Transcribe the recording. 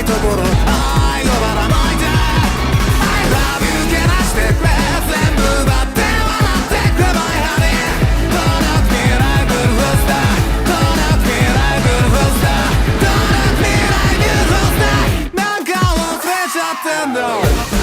ところ愛をばらまいて I love you けなしてくれ全部奪って笑ってくれ My honey Don't knock me like beautiful star Don't knock me like beautiful star Don't knock me like beautiful star なんか忘れちゃってんだ